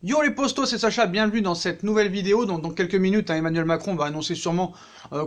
Yo les postos, c'est Sacha, bienvenue dans cette nouvelle vidéo. Dans quelques minutes, Emmanuel Macron va annoncer sûrement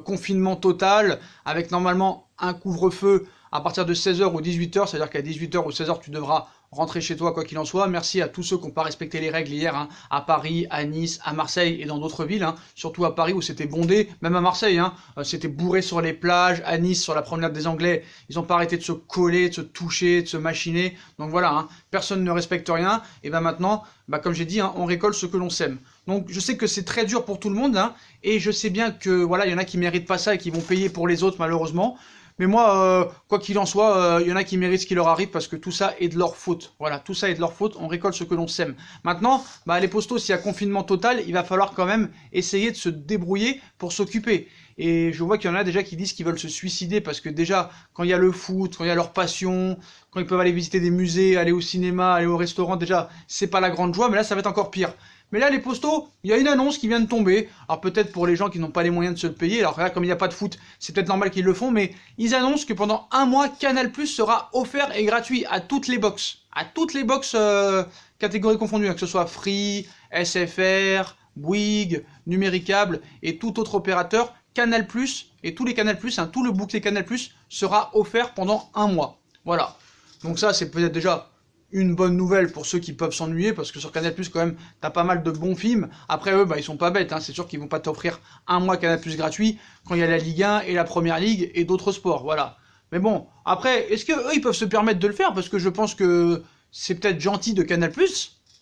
confinement total, avec normalement un couvre-feu à partir de 16 h ou 18 h, c'est-à-dire qu'à 18 h ou 16 h, tu devras rentrer chez toi quoi qu'il en soit. Merci à tous ceux qui n'ont pas respecté les règles hier, à Paris, à Nice, à Marseille et dans d'autres villes, surtout à Paris où c'était bondé, même à Marseille, c'était bourré sur les plages, à Nice sur la promenade des Anglais, ils n'ont pas arrêté de se coller, de se toucher, de se machiner, donc voilà, personne ne respecte rien, et maintenant, comme j'ai dit, on récolte ce que l'on sème. Donc je sais que c'est très dur pour tout le monde, et je sais bien que voilà, il y en a qui méritent pas ça et qui vont payer pour les autres malheureusement. Mais moi, quoi qu'il en soit, il y en a qui méritent ce qui leur arrive parce que tout ça est de leur faute. Voilà, tout ça est de leur faute, on récolte ce que l'on sème. Maintenant, les postos, s'il y a confinement total, il va falloir quand même essayer de se débrouiller pour s'occuper. Et je vois qu'il y en a déjà qui disent qu'ils veulent se suicider parce que déjà, quand il y a le foot, quand il y a leur passion, quand ils peuvent aller visiter des musées, aller au cinéma, aller au restaurant, déjà, c'est pas la grande joie, mais là, ça va être encore pire. Mais là, les postos, il y a une annonce qui vient de tomber. Alors peut-être pour les gens qui n'ont pas les moyens de se le payer, alors là, comme il n'y a pas de foot, c'est peut-être normal qu'ils le font, mais ils annoncent que pendant un mois, Canal+ sera offert et gratuit à toutes les box. À toutes les box catégories confondues, que ce soit Free, SFR, Bouygues, Numéricable et tout autre opérateur, Canal+ et tous les Canal+, tout le bouquet Canal+ sera offert pendant un mois. Voilà. Donc ça, c'est peut-être déjà une bonne nouvelle pour ceux qui peuvent s'ennuyer, parce que sur Canal+, quand même, t'as pas mal de bons films. Après, eux, ils sont pas bêtes, c'est sûr qu'ils vont pas t'offrir un mois Canal+ gratuit quand il y a la Ligue 1 et la Première Ligue et d'autres sports, voilà. Mais bon, après, est-ce que eux, ils peuvent se permettre de le faire? Parce que je pense que c'est peut-être gentil de Canal+,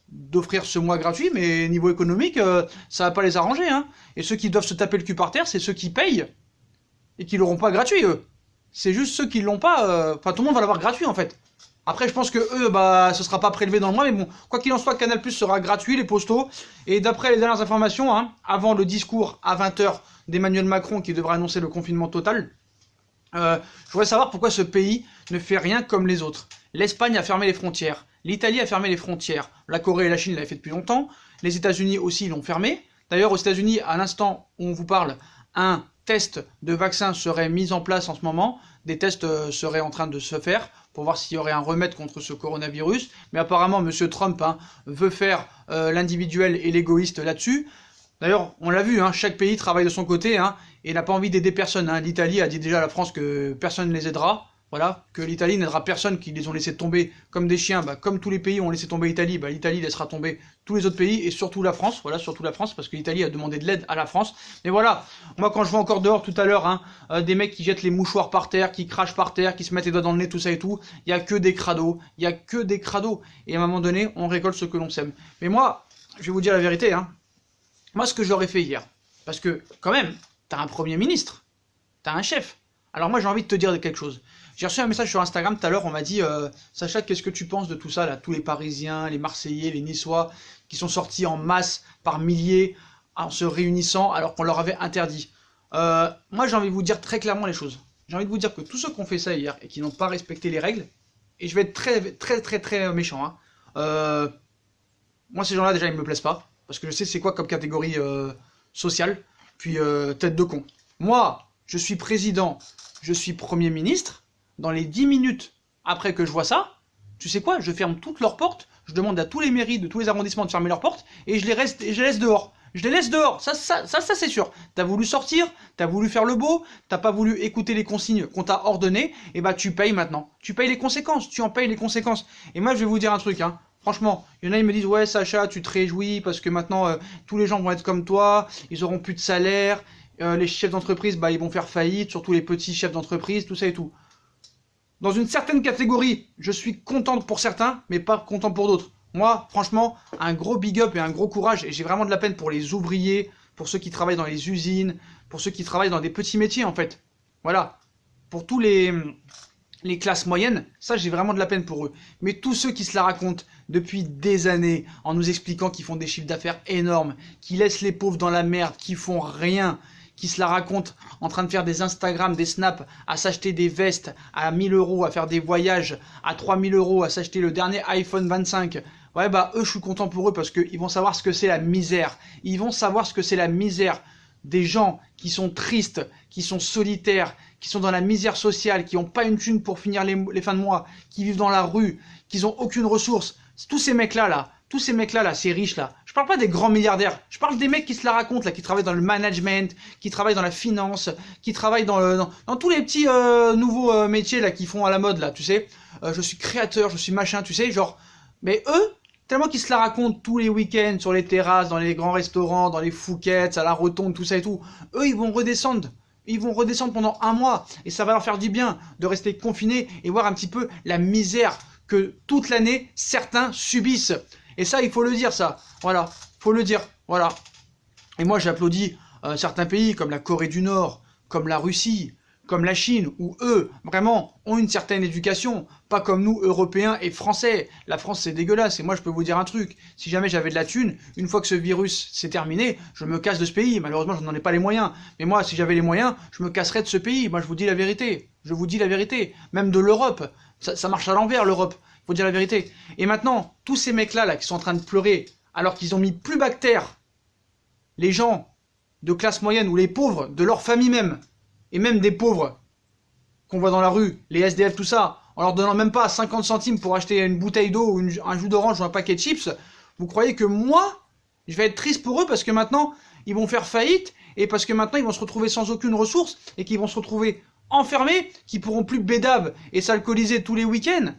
d'offrir ce mois gratuit, mais niveau économique, ça va pas les arranger, Et ceux qui doivent se taper le cul par terre, c'est ceux qui payent et qui l'auront pas gratuit, eux. C'est juste ceux qui l'ont pas, tout le monde va l'avoir gratuit, en fait. Après, je pense que eux, ce sera pas prélevé dans le mois, mais bon, quoi qu'il en soit, Canal+ sera gratuit, les postos. Et d'après les dernières informations, avant le discours à 20 h d'Emmanuel Macron qui devra annoncer le confinement total, je voudrais savoir pourquoi ce pays ne fait rien comme les autres. L'Espagne a fermé les frontières, l'Italie a fermé les frontières, la Corée et la Chine l'avaient fait depuis longtemps, les États-Unis aussi l'ont fermé. D'ailleurs, aux États-Unis, à l'instant où on vous parle, un test de vaccin serait mis en place en ce moment. Des tests seraient en train de se faire pour voir s'il y aurait un remède contre ce coronavirus. Mais apparemment, M. Trump veut faire l'individuel et l'égoïste là-dessus. D'ailleurs, on l'a vu, chaque pays travaille de son côté et n'a pas envie d'aider personne. L'Italie a dit déjà à la France que personne ne les aidera. Voilà, que l'Italie n'aidera personne, qui les ont laissés tomber comme des chiens, comme tous les pays ont laissé tomber l'Italie, l'Italie laissera tomber tous les autres pays, et surtout la France, voilà, surtout la France, parce que l'Italie a demandé de l'aide à la France. Mais voilà, moi quand je vois encore dehors tout à l'heure, des mecs qui jettent les mouchoirs par terre, qui crachent par terre, qui se mettent les doigts dans le nez, tout ça et tout, il y a que des crados, il y a que des crados, et à un moment donné, on récolte ce que l'on sème. Mais moi, je vais vous dire la vérité, moi ce que j'aurais fait hier, parce que quand même, t'as un Premier ministre, t'as un chef. Alors moi j'ai envie de te dire quelque chose. J'ai reçu un message sur Instagram tout à l'heure, on m'a dit Sacha, qu'est-ce que tu penses de tout ça là, tous les Parisiens, les Marseillais, les Niçois, qui sont sortis en masse, par milliers, en se réunissant alors qu'on leur avait interdit. Moi j'ai envie de vous dire très clairement les choses. J'ai envie de vous dire que tous ceux qui ont fait ça hier et qui n'ont pas respecté les règles, et je vais être très méchant, moi ces gens-là déjà ils me plaisent pas, parce que je sais c'est quoi comme catégorie sociale, puis tête de con. Moi, je suis président, je suis Premier ministre, dans les 10 minutes après que je vois ça, tu sais quoi, je ferme toutes leurs portes, je demande à tous les mairies de tous les arrondissements de fermer leurs portes, et je les laisse dehors. Je les laisse dehors, ça c'est sûr. T'as voulu sortir, t'as voulu faire le beau, t'as pas voulu écouter les consignes qu'on t'a ordonnées, et tu payes maintenant. Tu payes les conséquences, tu en payes les conséquences. Et moi je vais vous dire un truc, franchement, il y en a ils me disent ouais Sacha, tu te réjouis parce que maintenant tous les gens vont être comme toi, ils auront plus de salaire, les chefs d'entreprise ils vont faire faillite, surtout les petits chefs d'entreprise, tout ça et tout. Dans une certaine catégorie, je suis content pour certains, mais pas content pour d'autres. Moi, franchement, un gros big up et un gros courage, et j'ai vraiment de la peine pour les ouvriers, pour ceux qui travaillent dans les usines, pour ceux qui travaillent dans des petits métiers en fait. Voilà. Pour tous les classes moyennes, ça j'ai vraiment de la peine pour eux. Mais tous ceux qui se la racontent depuis des années, en nous expliquant qu'ils font des chiffres d'affaires énormes, qui laissent les pauvres dans la merde, qui font rien, qui se la racontent en train de faire des Instagram, des snaps, à s'acheter des vestes à 1000 €, à faire des voyages à 3000 €, à s'acheter le dernier iPhone 25. Ouais, eux, je suis content pour eux parce qu'ils vont savoir ce que c'est la misère. Ils vont savoir ce que c'est la misère des gens qui sont tristes, qui sont solitaires, qui sont dans la misère sociale, qui n'ont pas une thune pour finir les fins de mois, qui vivent dans la rue, qui n'ont aucune ressource. Tous ces mecs-là, ces riches-là, Je parle pas des grands milliardaires, je parle des mecs qui se la racontent, là, qui travaillent dans le management, qui travaillent dans la finance, qui travaillent dans tous les petits nouveaux métiers là qui font à la mode, là, tu sais. Je suis créateur, je suis machin, tu sais, genre... Mais eux, tellement qu'ils se la racontent tous les week-ends sur les terrasses, dans les grands restaurants, dans les Fouquettes, à la Rotonde, tout ça et tout, eux, ils vont redescendre. Ils vont redescendre pendant un mois, et ça va leur faire du bien de rester confinés et voir un petit peu la misère que toute l'année, certains subissent. Et ça, il faut le dire, ça. Voilà, faut le dire. Voilà. Et moi, j'applaudis certains pays comme la Corée du Nord, comme la Russie, comme la Chine, où eux, vraiment, ont une certaine éducation. Pas comme nous, Européens et Français. La France, c'est dégueulasse. Et moi, je peux vous dire un truc. Si jamais j'avais de la thune, une fois que ce virus s'est terminé, je me casse de ce pays. Malheureusement, je n'en ai pas les moyens. Mais moi, si j'avais les moyens, je me casserais de ce pays. Moi, je vous dis la vérité. Je vous dis la vérité. Même de l'Europe. Ça marche à l'envers, l'Europe. Faut dire la vérité. Et maintenant, tous ces mecs-là là, qui sont en train de pleurer, alors qu'ils ont mis plus bas que terre les gens de classe moyenne ou les pauvres de leur famille même, et même des pauvres qu'on voit dans la rue, les SDF, tout ça, en leur donnant même pas 50 centimes pour acheter une bouteille d'eau ou un jus d'orange ou un paquet de chips, vous croyez que moi, je vais être triste pour eux parce que maintenant, ils vont faire faillite et parce que maintenant, ils vont se retrouver sans aucune ressource et qu'ils vont se retrouver enfermés, qu'ils pourront plus bédave et s'alcooliser tous les week-ends?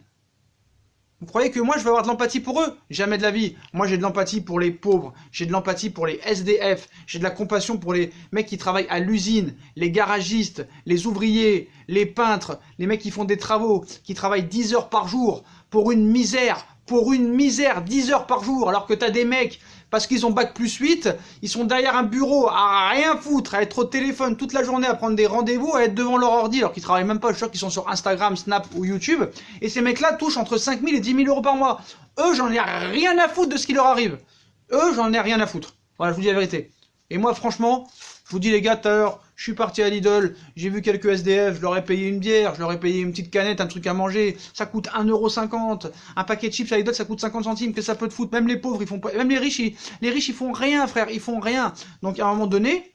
Vous croyez que moi je vais avoir de l'empathie pour eux? Jamais de la vie. Moi j'ai de l'empathie pour les pauvres, j'ai de l'empathie pour les SDF, j'ai de la compassion pour les mecs qui travaillent à l'usine, les garagistes, les ouvriers, les peintres, les mecs qui font des travaux, qui travaillent 10 heures par jour pour une misère, 10 heures par jour, alors que t'as des mecs, parce qu'ils ont bac+8, ils sont derrière un bureau à rien foutre, à être au téléphone toute la journée, à prendre des rendez-vous, à être devant leur ordi, alors qu'ils travaillent même pas, je suis sûr qu'ils sont sur Instagram, Snap ou YouTube, et ces mecs-là touchent entre 5 000 et 10 000 euros par mois. Eux, j'en ai rien à foutre de ce qui leur arrive. Eux, j'en ai rien à foutre. Voilà, je vous dis la vérité. Et moi, franchement, je vous dis les gars, tout à l'heure, je suis parti à Lidl, j'ai vu quelques SDF, je leur ai payé une bière, je leur ai payé une petite canette, un truc à manger, ça coûte 1,50 €. Un paquet de chips à Lidl, ça coûte 50 centimes, que ça peut te foutre. Même les pauvres, ils font pas, même les riches, ils font rien, frère, ils font rien. Donc à un moment donné,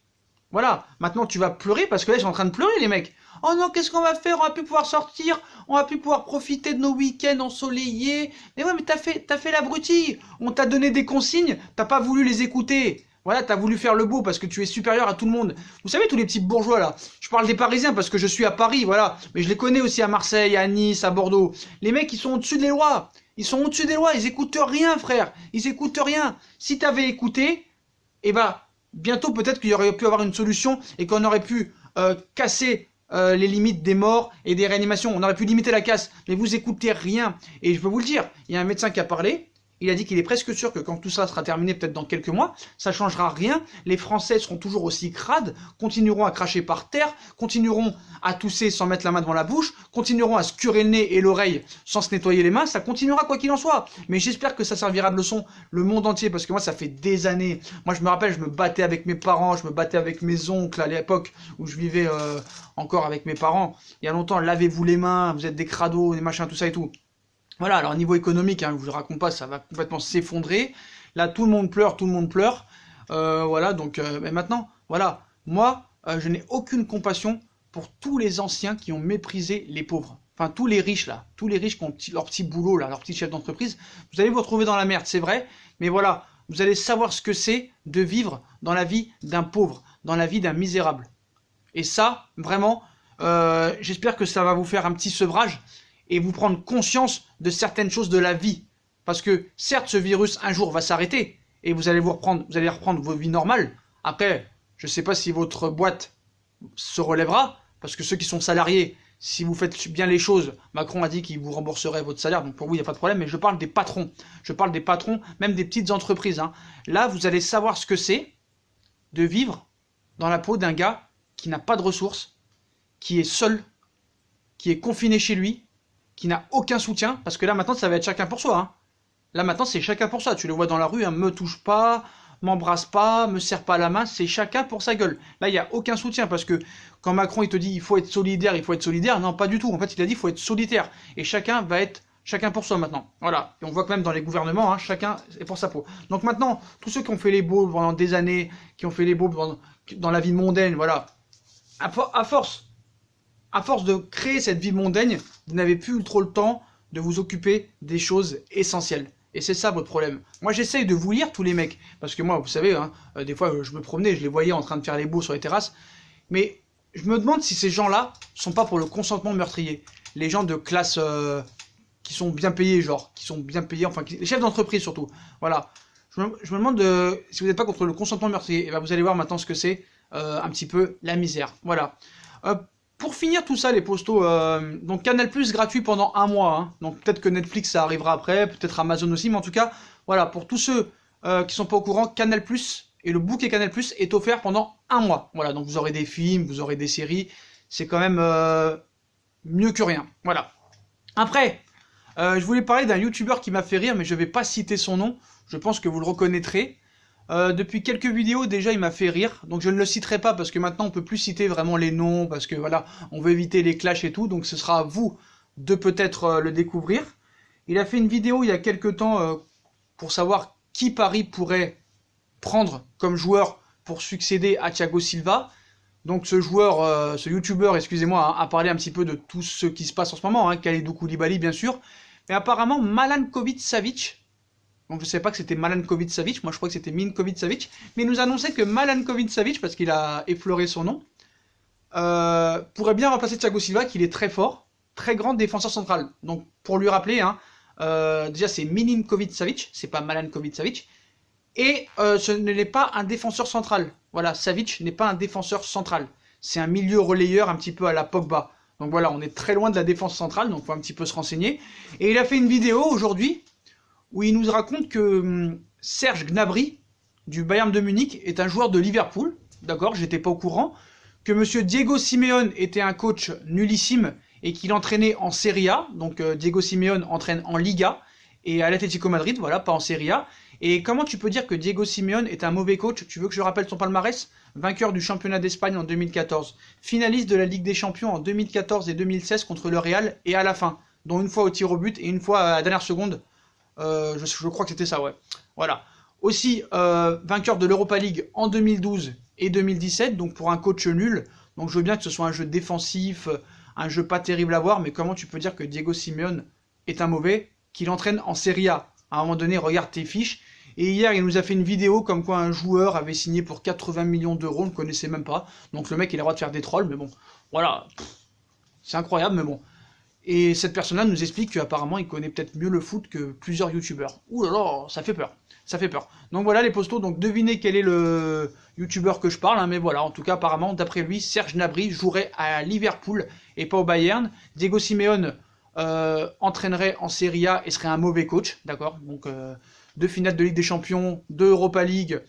voilà, maintenant tu vas pleurer parce que là, ils sont en train de pleurer, les mecs. Oh non, qu'est-ce qu'on va faire? On va plus pouvoir sortir, on va plus pouvoir profiter de nos week-ends ensoleillés. Mais ouais, mais t'as fait l'abruti. On t'a donné des consignes, t'as pas voulu les écouter. Voilà, t'as voulu faire le beau parce que tu es supérieur à tout le monde. Vous savez, tous les petits bourgeois là, je parle des Parisiens parce que je suis à Paris, voilà. Mais je les connais aussi à Marseille, à Nice, à Bordeaux. Les mecs, ils sont au-dessus des lois. Ils sont au-dessus des lois, ils écoutent rien, frère. Ils écoutent rien. Si t'avais écouté, eh ben, bientôt peut-être qu'il y aurait pu avoir une solution et qu'on aurait pu casser les limites des morts et des réanimations. On aurait pu limiter la casse. Mais vous écoutez rien. Et je peux vous le dire, il y a un médecin qui a parlé. Il a dit qu'il est presque sûr que quand tout ça sera terminé, peut-être dans quelques mois, ça changera rien. Les Français seront toujours aussi crades, continueront à cracher par terre, continueront à tousser sans mettre la main devant la bouche, continueront à se curer le nez et l'oreille sans se nettoyer les mains. Ça continuera quoi qu'il en soit. Mais j'espère que ça servira de leçon le monde entier parce que moi, ça fait des années. Moi, je me rappelle, je me battais avec mes parents, je me battais avec mes oncles à l'époque où je vivais encore avec mes parents. Il y a longtemps, lavez-vous les mains, vous êtes des crados, des machins, tout ça et tout. Voilà, alors niveau économique, hein, je vous raconte pas, ça va complètement s'effondrer. Là, tout le monde pleure, voilà, donc, mais maintenant, voilà, moi, je n'ai aucune compassion pour tous les anciens qui ont méprisé les pauvres. Enfin, tous les riches, là, tous les riches qui ont leur petit boulot, là, leur petit chef d'entreprise. Vous allez vous retrouver dans la merde, c'est vrai, mais voilà, vous allez savoir ce que c'est de vivre dans la vie d'un pauvre, dans la vie d'un misérable. Et ça, vraiment, j'espère que ça va vous faire un petit sevrage et vous prendre conscience de certaines choses de la vie. Parce que, certes, ce virus, un jour, va s'arrêter, et vous allez reprendre vos vies normales. Après, je ne sais pas si votre boîte se relèvera, parce que ceux qui sont salariés, si vous faites bien les choses, Macron a dit qu'il vous rembourserait votre salaire, donc pour vous, il n'y a pas de problème, mais je parle des patrons. Je parle des patrons, même des petites entreprises. Hein. Là, vous allez savoir ce que c'est de vivre dans la peau d'un gars qui n'a pas de ressources, qui est seul, qui est confiné chez lui, qui n'a aucun soutien, parce que là maintenant ça va être chacun pour soi. Hein. Là maintenant c'est chacun pour soi, tu le vois dans la rue, hein, me touche pas, m'embrasse pas, me serre pas la main, c'est chacun pour sa gueule. Là il n'y a aucun soutien, parce que quand Macron il te dit il faut être solidaire, non pas du tout, en fait il a dit il faut être solitaire, et chacun va être chacun pour soi maintenant. Voilà, et on voit que même dans les gouvernements, hein, chacun est pour sa peau. Donc maintenant, tous ceux qui ont fait les beaux pendant des années, qui ont fait les beaux dans la vie mondaine, voilà, à force de créer cette vie mondaine, vous n'avez plus trop le temps de vous occuper des choses essentielles. Et c'est ça votre problème. Moi j'essaye de vous lire tous les mecs, parce que moi vous savez, hein, des fois je me promenais, je les voyais en train de faire les beaux sur les terrasses, mais je me demande si ces gens-là sont pas pour le consentement meurtrier. Les gens de classe qui sont bien payés, genre, qui sont bien payés, enfin les chefs d'entreprise surtout. Voilà. Je me demande si vous n'êtes pas contre le consentement meurtrier. Et ben vous allez voir maintenant ce que c'est un petit peu la misère. Voilà. Pour finir tout ça, les postos, donc Canal+ gratuit pendant 1 mois. Hein. Donc peut-être que Netflix ça arrivera après, peut-être Amazon aussi, mais en tout cas, voilà, pour tous ceux qui sont pas au courant, Canal+ et le bouquet Canal+ est offert pendant 1 mois. Voilà, donc vous aurez des films, vous aurez des séries, c'est quand même mieux que rien. Voilà. Après, je voulais parler d'un youtubeur qui m'a fait rire, mais je vais pas citer son nom, je pense que vous le reconnaîtrez. Depuis quelques vidéos déjà il m'a fait rire, donc je ne le citerai pas parce que maintenant on peut plus citer vraiment les noms, parce que voilà, on veut éviter les clashs et tout, donc ce sera à vous de peut-être le découvrir. Il a fait une vidéo il y a quelques temps pour savoir qui Paris pourrait prendre comme joueur pour succéder à Thiago Silva. Donc ce joueur, ce youtubeur, excusez-moi, a parlé un petit peu de tout ce qui se passe en ce moment, hein, Kalidou Koulibaly bien sûr, mais apparemment Milankovic Savic, donc je ne savais pas que c'était Milankovic Savic, moi je crois que c'était Minkovic Savic, mais il nous annonçait que Milankovic Savic, parce qu'il a effleuré son nom, pourrait bien remplacer Thiago Silva, qu'il est très fort, très grand défenseur central. Donc pour lui rappeler, hein, déjà c'est Milinkovic Savic, c'est pas Milankovic Savic, et ce n'est pas un défenseur central. Voilà, Savic n'est pas un défenseur central, c'est un milieu relayeur un petit peu à la Pogba. Donc voilà, on est très loin de la défense centrale, donc il faut un petit peu se renseigner. Et il a fait une vidéo aujourd'hui, où il nous raconte que Serge Gnabry, du Bayern de Munich, est un joueur de Liverpool, d'accord, j'étais pas au courant, que monsieur Diego Simeone était un coach nullissime et qu'il entraînait en Serie A, donc Diego Simeone entraîne en Liga, et à l'Atlético Madrid, voilà, pas en Serie A. Et comment tu peux dire que Diego Simeone est un mauvais coach? Tu veux que je rappelle son palmarès? Vainqueur du championnat d'Espagne en 2014, finaliste de la Ligue des Champions en 2014 et 2016 contre le Real, et à la fin, dont une fois au tir au but et une fois à la dernière seconde. Je crois que c'était ça, ouais. Voilà. Aussi, vainqueur de l'Europa League en 2012 et 2017, donc pour un coach nul. Donc je veux bien que ce soit un jeu défensif, un jeu pas terrible à voir, mais comment tu peux dire que Diego Simeone est un mauvais, qu'il entraîne en Serie A? À un moment donné, regarde tes fiches. Et hier, il nous a fait une vidéo comme quoi un joueur avait signé pour 80 millions d'euros, on ne le connaissait même pas. Donc le mec, il a le droit de faire des trolls, mais bon, voilà. C'est incroyable, mais bon. Et cette personne-là nous explique qu'apparemment il connaît peut-être mieux le foot que plusieurs youtubeurs. Ouh là là, ça fait peur. Ça fait peur. Donc voilà les postos, donc devinez quel est le youtubeur que je parle, hein, mais voilà, en tout cas apparemment, d'après lui, Serge Gnabry jouerait à Liverpool et pas au Bayern. Diego Simeone entraînerait en Serie A et serait un mauvais coach, d'accord. Donc 2 finales de Ligue des Champions, 2 Europa League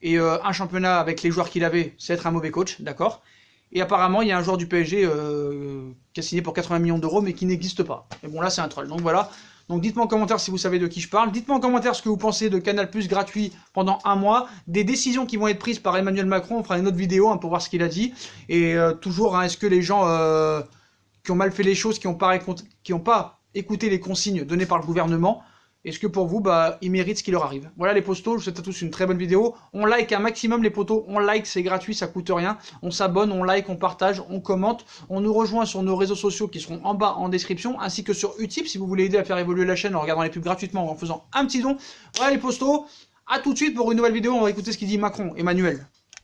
et un championnat avec les joueurs qu'il avait, c'est être un mauvais coach, d'accord. Et apparemment, il y a un joueur du PSG qui a signé pour 80 millions d'euros, mais qui n'existe pas. Et bon, là, c'est un troll. Donc voilà. Donc dites-moi en commentaire si vous savez de qui je parle. Dites-moi en commentaire ce que vous pensez de Canal+ gratuit pendant 1 mois. Des décisions qui vont être prises par Emmanuel Macron. On fera une autre vidéo hein, pour voir ce qu'il a dit. Et toujours, hein, est-ce que les gens qui ont mal fait les choses, qui n'ont pas écouté les consignes données par le gouvernement, est-ce que pour vous, ils méritent ce qui leur arrive? Voilà les postos, je vous souhaite à tous une très bonne vidéo. On like un maximum les potos, on like, c'est gratuit, ça coûte rien. On s'abonne, on like, on partage, on commente. On nous rejoint sur nos réseaux sociaux qui seront en bas en description, ainsi que sur Utip si vous voulez aider à faire évoluer la chaîne en regardant les pubs gratuitement ou en faisant un petit don. Voilà les postos, à tout de suite pour une nouvelle vidéo, on va écouter ce qu'il dit Macron, Emmanuel.